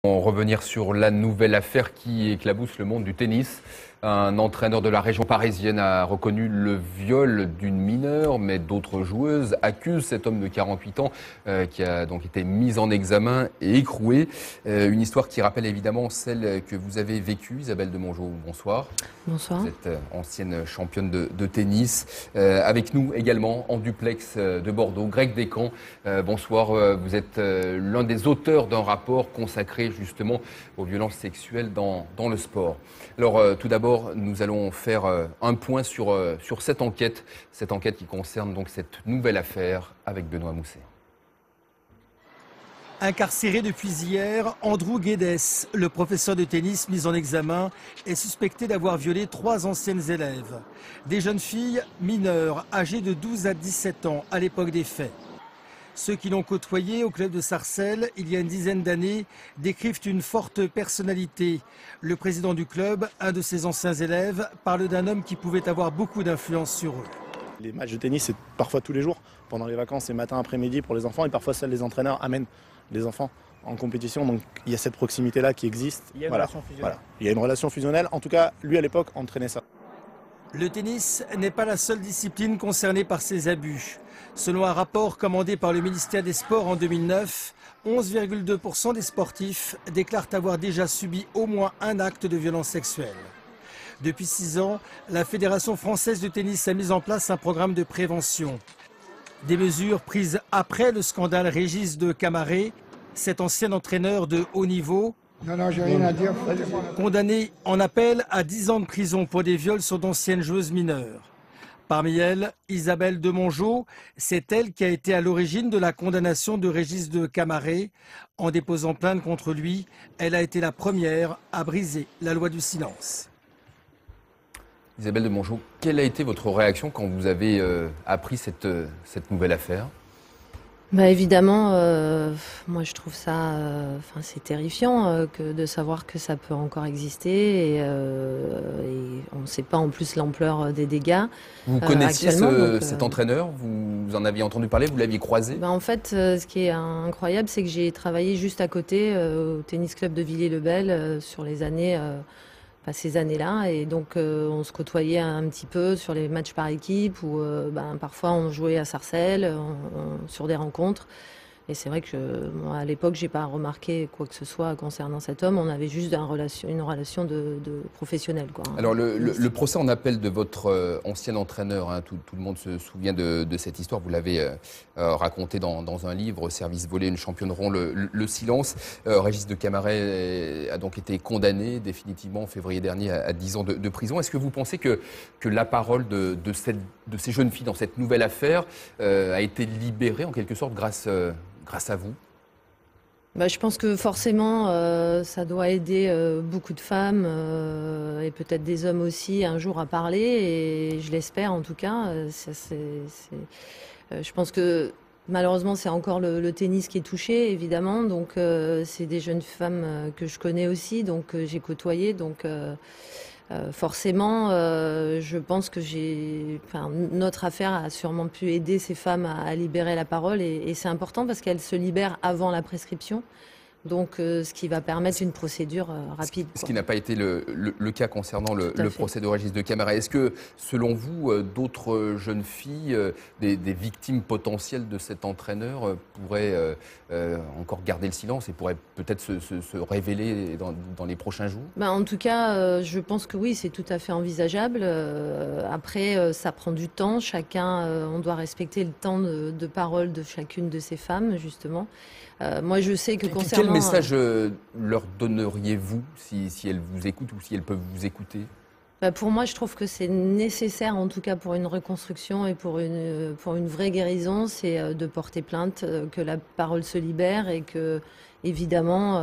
Revenir sur la nouvelle affaire qui éclabousse le monde du tennis. Un entraîneur de la région parisienne a reconnu le viol d'une mineure, mais d'autres joueuses accusent cet homme de 48 ans qui a donc été mis en examen et écroué. Une histoire qui rappelle évidemment celle que vous avez vécue. Isabelle de Mongeau, bonsoir. Bonsoir. Vous êtes ancienne championne de tennis. Avec nous également en duplex de Bordeaux, Greg Descamps. Bonsoir, vous êtes l'un des auteurs d'un rapport consacré justement aux violences sexuelles dans le sport. Alors tout d'abord, nous allons faire un point sur cette enquête qui concerne donc cette nouvelle affaire avec Benoît Mousset. Incarcéré depuis hier, Andrew Guedes, le professeur de tennis mis en examen, est suspecté d'avoir violé 3 anciennes élèves. Des jeunes filles mineures, âgées de 12 à 17 ans à l'époque des faits. Ceux qui l'ont côtoyé au club de Sarcelles il y a une dizaine d'années décrivent une forte personnalité. Le président du club, un de ses anciens élèves, parle d'un homme qui pouvait avoir beaucoup d'influence sur eux. Les matchs de tennis, c'est parfois tous les jours. Pendant les vacances, c'est matin, après-midi pour les enfants. Et parfois, seuls les entraîneurs amènent les enfants en compétition. Donc il y a cette proximité-là qui existe. Il y a une relation fusionnelle. Il y a une relation fusionnelle. En tout cas, lui, à l'époque, entraînait ça. Le tennis n'est pas la seule discipline concernée par ces abus. Selon un rapport commandé par le ministère des Sports en 2009, 11,2% des sportifs déclarent avoir déjà subi au moins un acte de violence sexuelle. Depuis 6 ans, la Fédération française de tennis a mis en place un programme de prévention. Des mesures prises après le scandale Régis de Camaret, cet ancien entraîneur de haut niveau, Non, j'ai rien à dire. condamné en appel à 10 ans de prison pour des viols sur d'anciennes joueuses mineures. Parmi elles, Isabelle de Mongeau, c'est elle qui a été à l'origine de la condamnation de Régis de Camaret. En déposant plainte contre lui, elle a été la première à briser la loi du silence. Isabelle de Mongeau, quelle a été votre réaction quand vous avez appris cette nouvelle affaire ? Bah évidemment, moi je trouve ça, c'est terrifiant de savoir que ça peut encore exister et on ne sait pas en plus l'ampleur des dégâts. Vous connaissiez actuellement, cet entraîneur ? Vous en aviez entendu parler ? Vous l'aviez croisé ? En fait, ce qui est incroyable, c'est que j'ai travaillé juste à côté au tennis club de Villiers-le-Bel sur les années. Ces années-là, et donc on se côtoyait un petit peu sur les matchs par équipe ou parfois on jouait à Sarcelles sur des rencontres. Et c'est vrai que moi, à l'époque, j'ai pas remarqué quoi que ce soit concernant cet homme. On avait juste une relation de professionnel, quoi. Alors le procès en appel de votre ancien entraîneur, hein, tout le monde se souvient de cette histoire. Vous l'avez raconté dans un livre, Service volé, une championne rond, le silence. Régis de Camaret a donc été condamné définitivement en février dernier à 10 ans de prison. Est-ce que vous pensez que la parole de ces jeunes filles dans cette nouvelle affaire a été libérée en quelque sorte grâce à vous ? Je pense que forcément, ça doit aider beaucoup de femmes et peut-être des hommes aussi un jour à parler, et je l'espère en tout cas. Je pense que malheureusement, c'est encore le tennis qui est touché, évidemment. Donc, c'est des jeunes femmes que je connais aussi, donc j'ai côtoyé. Donc, forcément, je pense que notre affaire a sûrement pu aider ces femmes à libérer la parole, et c'est important parce qu'elles se libèrent avant la prescription. Donc, ce qui va permettre une procédure rapide. Ce qui n'a pas été le cas concernant le procès de Régis de Camaret. Est-ce que, selon vous, d'autres jeunes filles, des victimes potentielles de cet entraîneur, pourraient encore garder le silence et pourraient peut-être se révéler dans les prochains jours ? En tout cas, je pense que oui, c'est tout à fait envisageable. Après, ça prend du temps. On doit respecter le temps de parole de chacune de ces femmes, justement. Moi, je sais que concernant... Quel message leur donneriez-vous si elles vous écoutent ou si elles peuvent vous écouter ? Pour moi, je trouve que c'est nécessaire, en tout cas pour une reconstruction et pour une vraie guérison, c'est de porter plainte, que la parole se libère et que, évidemment,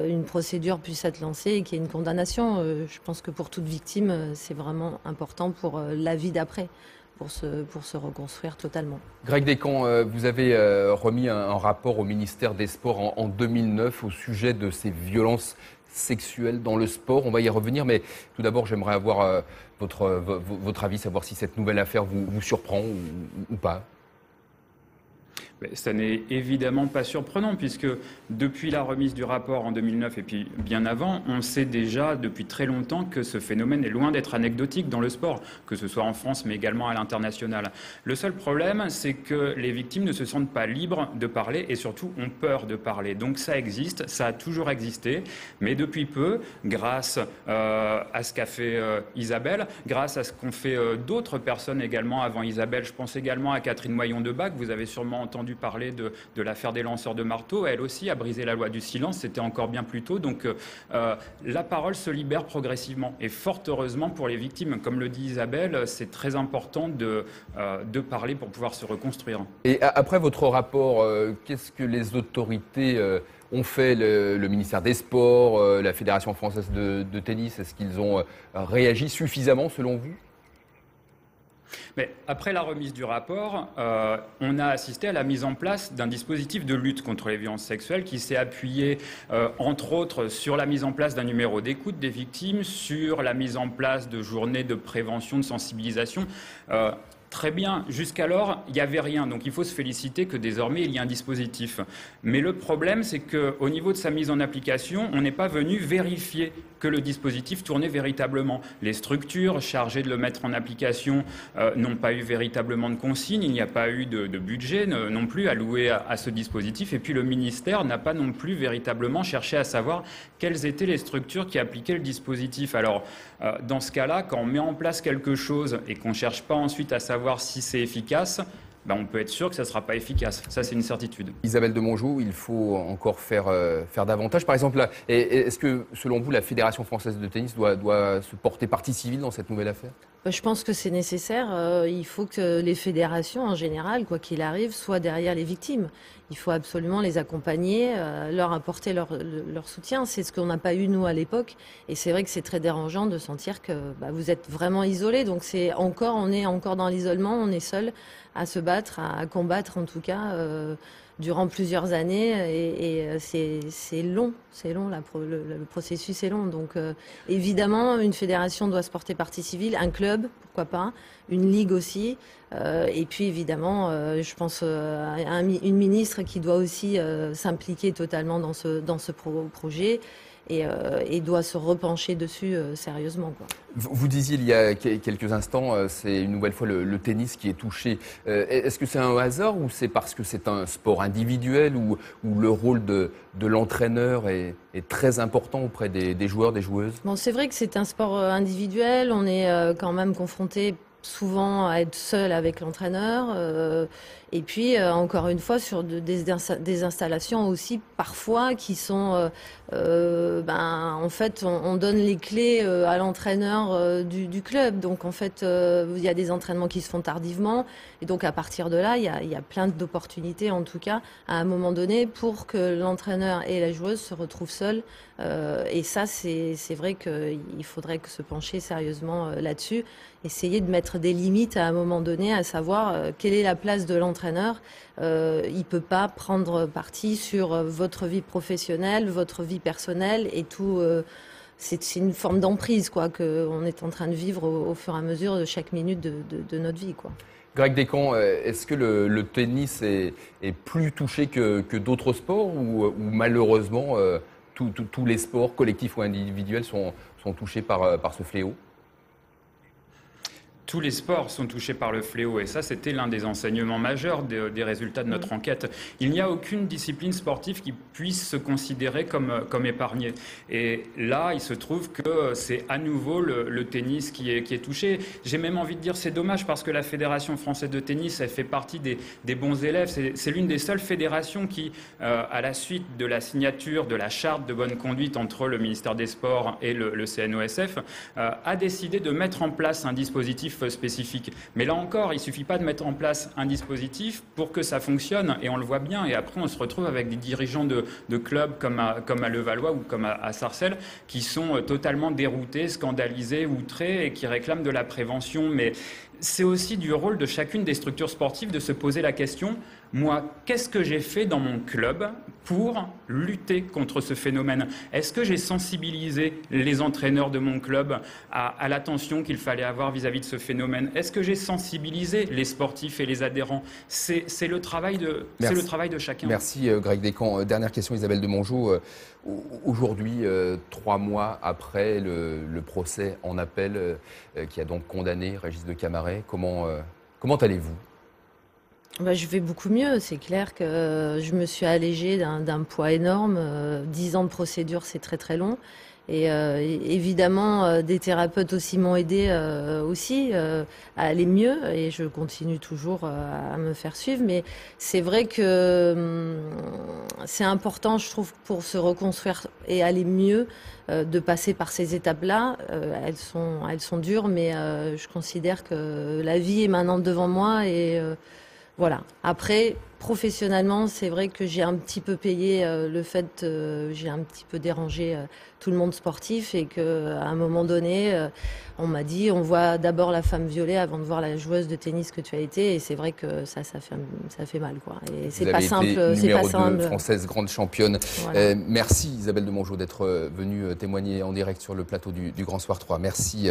une procédure puisse être lancée et qu'il y ait une condamnation. Je pense que pour toute victime, c'est vraiment important pour la vie d'après. Pour se reconstruire totalement. Greg Descamps, vous avez remis un rapport au ministère des Sports en 2009 au sujet de ces violences sexuelles dans le sport. On va y revenir, mais tout d'abord, j'aimerais avoir votre avis, savoir si cette nouvelle affaire vous surprend ou pas. Ça n'est évidemment pas surprenant puisque depuis la remise du rapport en 2009 et puis bien avant, on sait déjà depuis très longtemps que ce phénomène est loin d'être anecdotique dans le sport, que ce soit en France mais également à l'international. Le seul problème, c'est que les victimes ne se sentent pas libres de parler et surtout ont peur de parler. Donc ça existe, ça a toujours existé, mais depuis peu, grâce à ce qu'a fait Isabelle, grâce à ce qu'ont fait d'autres personnes également avant Isabelle, je pense également à Catherine Moyon-Debac, vous avez sûrement entendu parler de l'affaire des lanceurs de marteau. Elle aussi a brisé la loi du silence, c'était encore bien plus tôt. Donc la parole se libère progressivement. Et fort heureusement pour les victimes. Comme le dit Isabelle, c'est très important de parler pour pouvoir se reconstruire. Et après votre rapport, qu'est-ce que les autorités ont fait, le ministère des Sports, la Fédération française de tennis? Est-ce qu'ils ont réagi suffisamment selon vous? Mais après la remise du rapport, on a assisté à la mise en place d'un dispositif de lutte contre les violences sexuelles qui s'est appuyé, entre autres, sur la mise en place d'un numéro d'écoute des victimes, sur la mise en place de journées de prévention, de sensibilisation. Très bien, jusqu'alors, il n'y avait rien. Donc il faut se féliciter que désormais, il y a un dispositif. Mais le problème, c'est qu'au niveau de sa mise en application, on n'est pas venu vérifier que le dispositif tournait véritablement. Les structures chargées de le mettre en application n'ont pas eu véritablement de consignes. Il n'y a pas eu de budget non plus alloué à ce dispositif. Et puis le ministère n'a pas non plus véritablement cherché à savoir quelles étaient les structures qui appliquaient le dispositif. Alors, dans ce cas-là, quand on met en place quelque chose et qu'on ne cherche pas ensuite à savoir si c'est efficace, on peut être sûr que ça ne sera pas efficace. Ça, c'est une certitude. Isabelle Demongeot, il faut encore faire davantage. Par exemple, là, est-ce que, selon vous, la Fédération française de tennis doit se porter partie civile dans cette nouvelle affaire? Je pense que c'est nécessaire. Il faut que les fédérations, en général, quoi qu'il arrive, soient derrière les victimes. Il faut absolument les accompagner, leur apporter leur soutien. C'est ce qu'on n'a pas eu, nous, à l'époque. Et c'est vrai que c'est très dérangeant de sentir que vous êtes vraiment isolés. Donc on est encore dans l'isolement, on est seul à se battre, à combattre, en tout cas, durant plusieurs années. Et c'est long, le processus est long. Donc évidemment, une fédération doit se porter partie civile, un club, pourquoi pas, une ligue aussi. Et puis évidemment, je pense à une ministre qui doit aussi s'impliquer totalement dans ce projet et doit se repencher dessus sérieusement, quoi. Vous disiez il y a quelques instants, c'est une nouvelle fois le tennis qui est touché. Est-ce que c'est un hasard ou c'est parce que c'est un sport individuel où le rôle de l'entraîneur est très important auprès des joueurs, des joueuses? Bon, c'est vrai que c'est un sport individuel, on est quand même confronté souvent à être seul avec l'entraîneur et puis encore une fois sur des installations aussi parfois qui sont en fait on donne les clés à l'entraîneur du club, donc en fait il y a des entraînements qui se font tardivement et donc à partir de là il y a plein d'opportunités en tout cas à un moment donné pour que l'entraîneur et la joueuse se retrouvent seuls et ça c'est vrai qu'il faudrait se pencher sérieusement là-dessus, essayer de mettre des limites à un moment donné, à savoir quelle est la place de l'entraîneur. Il ne peut pas prendre parti sur votre vie professionnelle, votre vie personnelle et tout. C'est une forme d'emprise qu'on est en train de vivre au fur et à mesure de chaque minute de notre vie, quoi. Greg Descamps, est-ce que le tennis est plus touché que d'autres sports ou malheureusement tous les sports, collectifs ou individuels, sont touchés par ce fléau? Tous les sports sont touchés par le fléau et ça, c'était l'un des enseignements majeurs des résultats de notre enquête. Il n'y a aucune discipline sportive qui puisse se considérer comme épargnée. Et là, il se trouve que c'est à nouveau le tennis qui est touché. J'ai même envie de dire c'est dommage parce que la Fédération française de tennis, elle fait partie des bons élèves. C'est l'une des seules fédérations qui, à la suite de la signature de la charte de bonne conduite entre le ministère des Sports et le CNOSF, a décidé de mettre en place un dispositif spécifique. Mais là encore, il ne suffit pas de mettre en place un dispositif pour que ça fonctionne, et on le voit bien, et après on se retrouve avec des dirigeants de clubs comme à Levallois ou comme à Sarcelles qui sont totalement déroutés, scandalisés, outrés et qui réclament de la prévention. Mais c'est aussi du rôle de chacune des structures sportives de se poser la question, moi, qu'est-ce que j'ai fait dans mon club pour lutter contre ce phénomène? Est-ce que j'ai sensibilisé les entraîneurs de mon club à l'attention qu'il fallait avoir vis-à-vis de ce phénomène? Est-ce que j'ai sensibilisé les sportifs et les adhérents? C'est le travail de chacun. Merci Greg Descamps. Dernière question, Isabelle de Mongeau. Aujourd'hui, 3 mois après le procès en appel qui a donc condamné Régis de Camaret, comment allez-vous? Je vais beaucoup mieux. C'est clair que je me suis allégée d'un poids énorme. 10 ans de procédure, c'est très très long. Et évidemment, des thérapeutes aussi m'ont aidé aussi à aller mieux. Et je continue toujours à me faire suivre. Mais c'est vrai que c'est important, je trouve, pour se reconstruire et aller mieux, de passer par ces étapes-là. Elles sont dures, mais je considère que la vie est maintenant devant moi et voilà. Après, professionnellement, c'est vrai que j'ai un petit peu payé le fait, j'ai un petit peu dérangé tout le monde sportif et qu'à un moment donné, on m'a dit, on voit d'abord la femme violée avant de voir la joueuse de tennis que tu as été. Et c'est vrai que ça fait mal, quoi. Et c'est pas simple. C'est pas simple. Numéro 2 française, grande championne. Voilà. Merci Isabelle de Mongeau d'être venue témoigner en direct sur le plateau du Grand Soir 3. Merci.